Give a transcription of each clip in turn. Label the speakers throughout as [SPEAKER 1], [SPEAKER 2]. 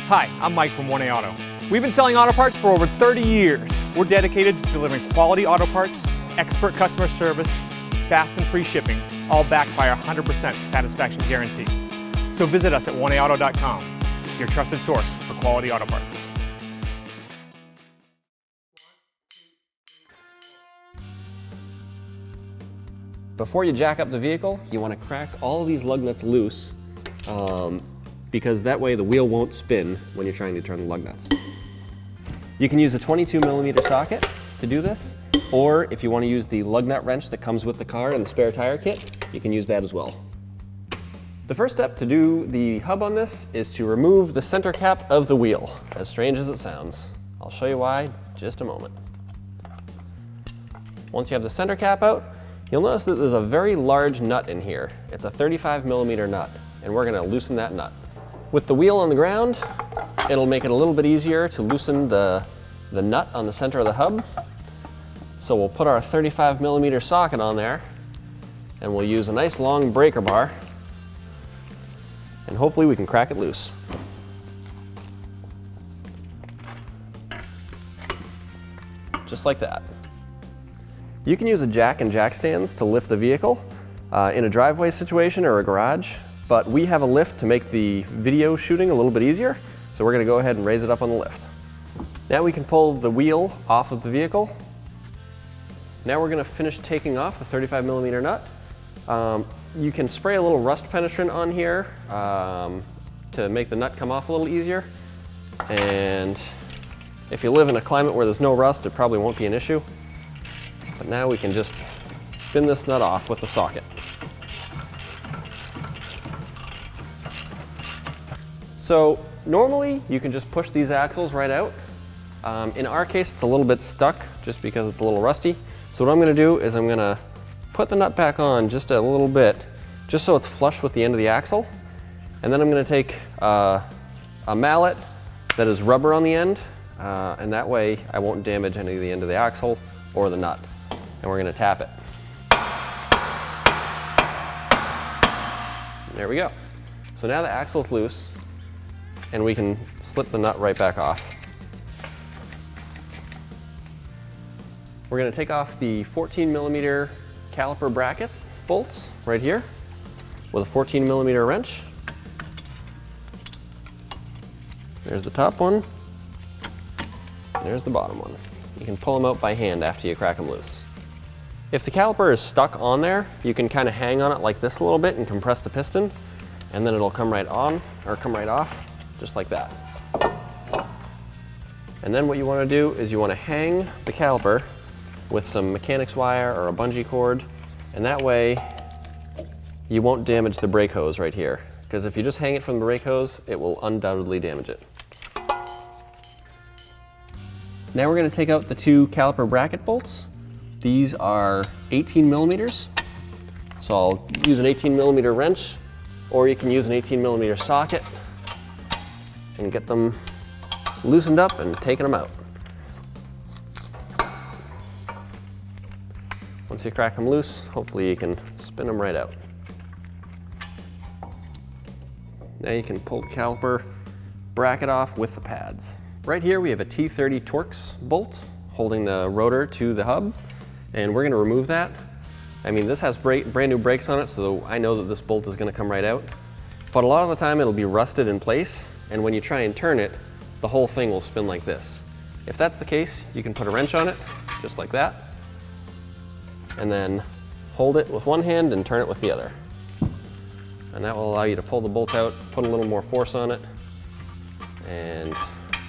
[SPEAKER 1] Hi, I'm Mike from 1A Auto. We've been selling auto parts for over 30 years. We're dedicated to delivering quality auto parts, expert customer service, fast and free shipping, all backed by our 100% satisfaction guarantee. So visit us at 1AAuto.com, your trusted source for quality auto parts.
[SPEAKER 2] Before you jack up the vehicle, you want to crack all of these lug nuts loose because that way the wheel won't spin when you're trying to turn the lug nuts. You can use a 22mm socket to do this, or if you want to use the lug nut wrench that comes with the car and the spare tire kit, you can use that as well. The first step to do the hub on this is to remove the center cap of the wheel, as strange as it sounds. I'll show you why in just a moment. Once you have the center cap out, you'll notice that there's a very large nut in here. It's a 35mm nut, and we're going to loosen that nut. With the wheel on the ground, it'll make it a little bit easier to loosen the nut on the center of the hub. So we'll put our 35mm socket on there, and we'll use a nice long breaker bar, and hopefully we can crack it loose. Just like that. You can use a jack and jack stands to lift the vehicle in a driveway situation or a garage, but we have a lift to make the video shooting a little bit easier, so we're going to go ahead and raise it up on the lift. Now we can pull the wheel off of the vehicle. Now we're going to finish taking off the 35mm nut. You can spray a little rust penetrant on here to make the nut come off a little easier, and if you live in a climate where there's no rust, it probably won't be an issue. But now we can just spin this nut off with the socket. So normally you can just push these axles right out. In our case it's a little bit stuck just because it's a little rusty. So what I'm going to do is I'm going to put the nut back on just a little bit, just so it's flush with the end of the axle. And then I'm going to take a mallet that is rubber on the end, and that way I won't damage any of the end of the axle or the nut. And we're going to tap it. There we go. So now the axle's loose, and we can slip the nut right back off. We're going to take off the 14mm caliper bracket bolts right here with a 14mm wrench. There's the top one. There's the bottom one. You can pull them out by hand after you crack them loose. If the caliper is stuck on there, you can kind of hang on it like this a little bit and compress the piston, and then it'll come right on or come right off, just like that. And then what you want to do is you want to hang the caliper with some mechanics wire or a bungee cord, and that way you won't damage the brake hose right here, because if you just hang it from the brake hose, it will undoubtedly damage it. Now we're going to take out the two caliper bracket bolts. These are 18mm, so I'll use an 18mm wrench, or you can use an 18mm socket and get them loosened up and taking them out. Once you crack them loose, hopefully you can spin them right out. Now you can pull the caliper bracket off with the pads. Right here we have a T30 Torx bolt holding the rotor to the hub, and we're going to remove that. I mean, this has brand new brakes on it, so I know that this bolt is going to come right out. But a lot of the time it'll be rusted in place, and when you try and turn it, the whole thing will spin like this. If that's the case, you can put a wrench on it, just like that, and then hold it with one hand and turn it with the other. And that will allow you to pull the bolt out, put a little more force on it, and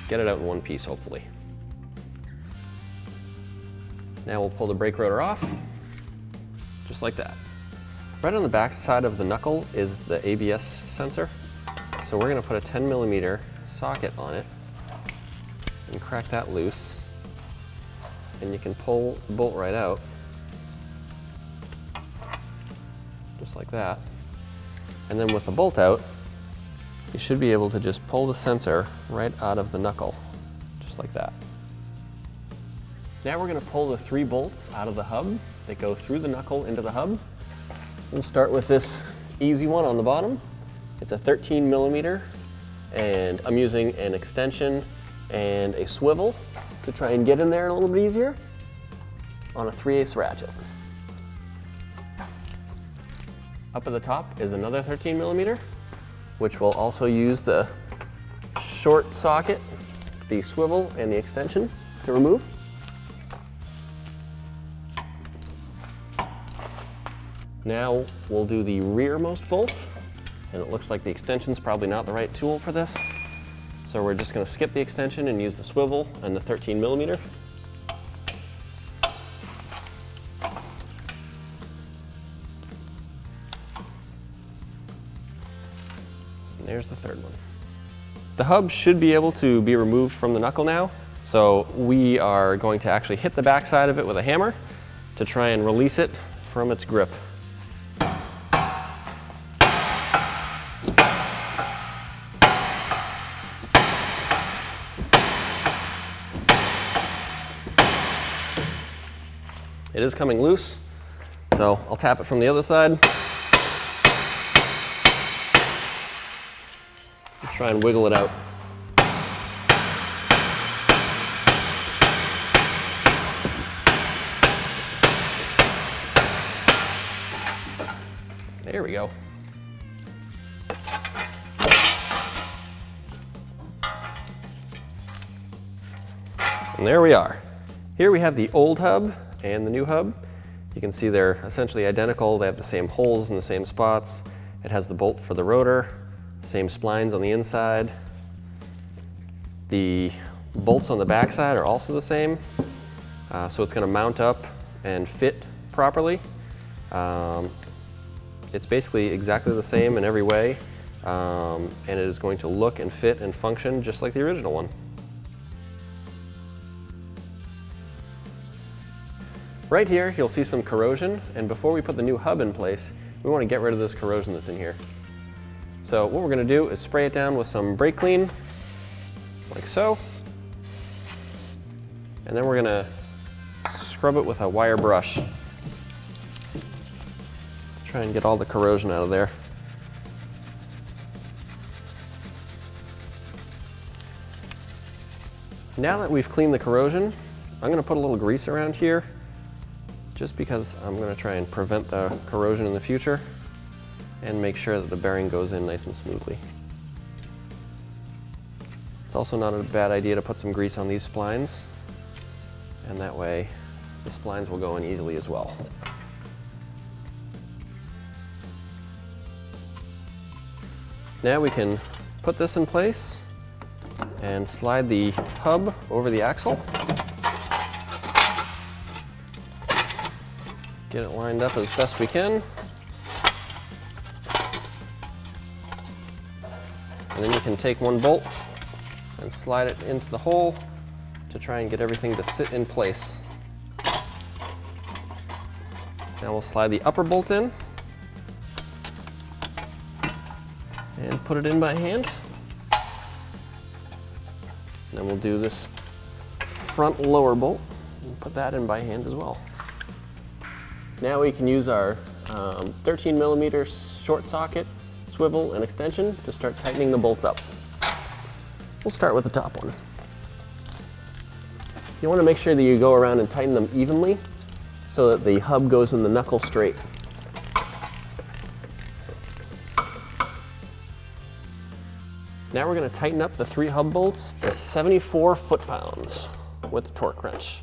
[SPEAKER 2] get it out in one piece, hopefully. Now we'll pull the brake rotor off, just like that. Right on the back side of the knuckle is the ABS sensor. So we're going to put a 10mm socket on it and crack that loose. And you can pull the bolt right out, just like that. And then with the bolt out, you should be able to just pull the sensor right out of the knuckle, just like that. Now we're going to pull the 3 bolts out of the hub that go through the knuckle into the hub. We'll start with this easy one on the bottom. It's a 13mm, And I'm using an extension and a swivel to try and get in there a little bit easier on a 3/8 ratchet. Up at the top is another 13mm, which will also use the short socket, the swivel, and the extension to remove. Now we'll do the rearmost bolts, and it looks like the extension's probably not the right tool for this. So we're just going to skip the extension and use the swivel and the 13mm. And there's the third one. The hub should be able to be removed from the knuckle now, so we are going to actually hit the back side of it with a hammer to try and release it from its grip. It is coming loose, so I'll tap it from the other side. Try and wiggle it out. There we go. And there we are. Here we have the old hub and the new hub. You can see they're essentially identical. They have the same holes in the same spots. It has the bolt for the rotor, same splines on the inside. The bolts on the backside are also the same. So it's going to mount up and fit properly. It's basically exactly the same in every way, and it is going to look and fit and function just like the original one. Right here, you'll see some corrosion, and before we put the new hub in place, we want to get rid of this corrosion that's in here. So what we're going to do is spray it down with some brake clean, like so, and then we're going to scrub it with a wire brush. Try and get all the corrosion out of there. Now that we've cleaned the corrosion, I'm going to put a little grease around here, just because I'm going to try and prevent the corrosion in the future and make sure that the bearing goes in nice and smoothly. It's also not a bad idea to put some grease on these splines, and that way the splines will go in easily as well. Now we can put this in place and slide the hub over the axle. Get it lined up as best we can. And then you can take one bolt and slide it into the hole to try and get everything to sit in place. Now we'll slide the upper bolt in and put it in by hand. And then we'll do this front lower bolt and put that in by hand as well. Now we can use our 13mm short socket, swivel, and extension to start tightening the bolts up. We'll start with the top one. You want to make sure that you go around and tighten them evenly so that the hub goes in the knuckle straight. Now we're going to tighten up the 3 hub bolts to 74 foot-pounds with the torque wrench.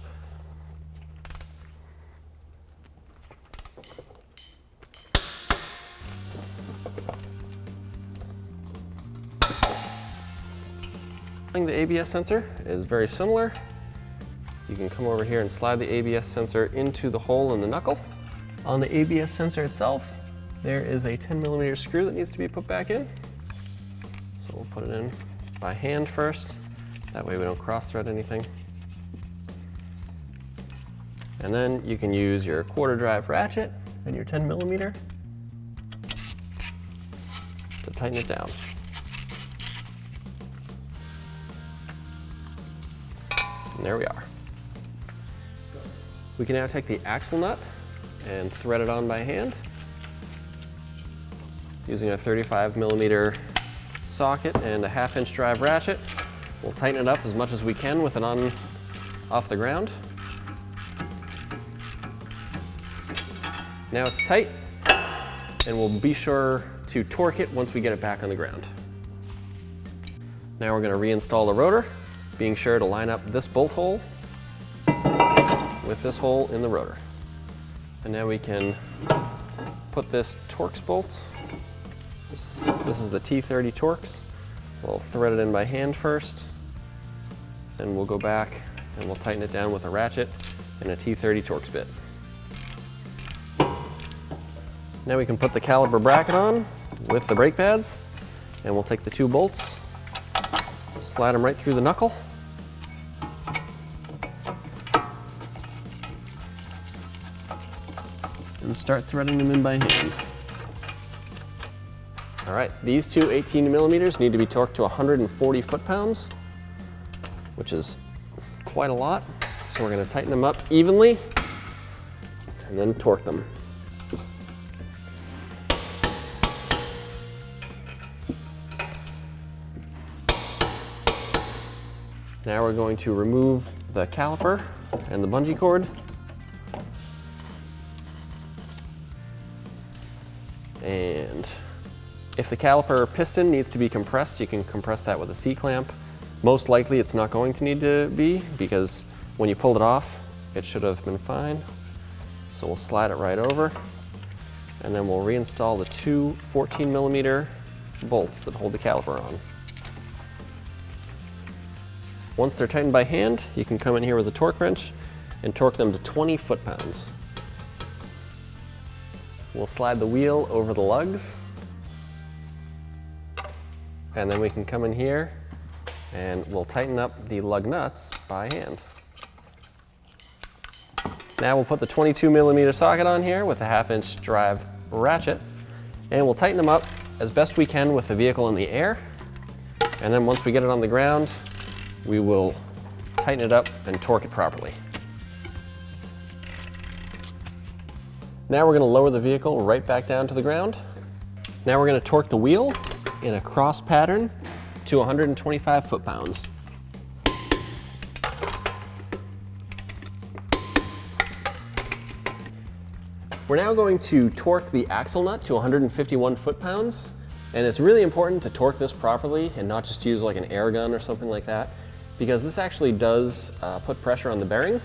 [SPEAKER 2] The ABS sensor is very similar. You can come over here and slide the ABS sensor into the hole in the knuckle. On the ABS sensor itself, there is a 10mm screw that needs to be put back in. So we'll put it in by hand first. That way we don't cross-thread anything. And then you can use your 1/4 drive ratchet and your 10mm to tighten it down. And there we are. We can now take the axle nut and thread it on by hand using a 35mm socket and a 1/2-inch drive ratchet. We'll tighten it up as much as we can with it off the ground. Now it's tight, and we'll be sure to torque it once we get it back on the ground. Now we're going to reinstall the rotor, being sure to line up this bolt hole with this hole in the rotor. And now we can put this Torx bolt. This is the T30 Torx. We'll thread it in by hand first, then we'll go back and we'll tighten it down with a ratchet and a T30 Torx bit. Now we can put the caliper bracket on with the brake pads, and we'll take the 2 bolts, slide them right through the knuckle, and start threading them in by hand. All right, these 2 18mm need to be torqued to 140 foot-pounds, which is quite a lot. So we're going to tighten them up evenly and then torque them. Now we're going to remove the caliper and the bungee cord. And if the caliper piston needs to be compressed, you can compress that with a C-clamp. Most likely it's not going to need to be, because when you pulled it off, it should have been fine. So we'll slide it right over, and then we'll reinstall the 2 14mm bolts that hold the caliper on. Once they're tightened by hand, you can come in here with a torque wrench and torque them to 20 foot-pounds. We'll slide the wheel over the lugs, and then we can come in here and we'll tighten up the lug nuts by hand. Now we'll put the 22mm socket on here with a 1/2-inch drive ratchet, and we'll tighten them up as best we can with the vehicle in the air. And then once we get it on the ground, we will tighten it up and torque it properly. Now we're going to lower the vehicle right back down to the ground. Now we're going to torque the wheel in a cross pattern to 125 foot-pounds. We're now going to torque the axle nut to 151 foot-pounds, and it's really important to torque this properly and not just use like an air gun or something like that, because this actually does put pressure on the bearing,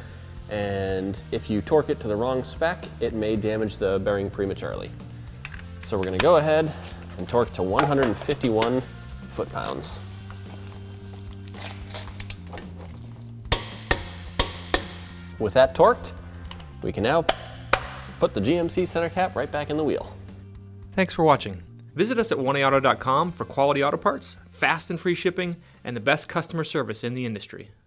[SPEAKER 2] and if you torque it to the wrong spec, it may damage the bearing prematurely. So we're going to go ahead and torque to 151 foot-pounds. With that torqued, we can now put the GMC center cap right back in the wheel.
[SPEAKER 1] Thanks for watching. Visit us at 1AAuto.com for quality auto parts, fast and free shipping, and the best customer service in the industry.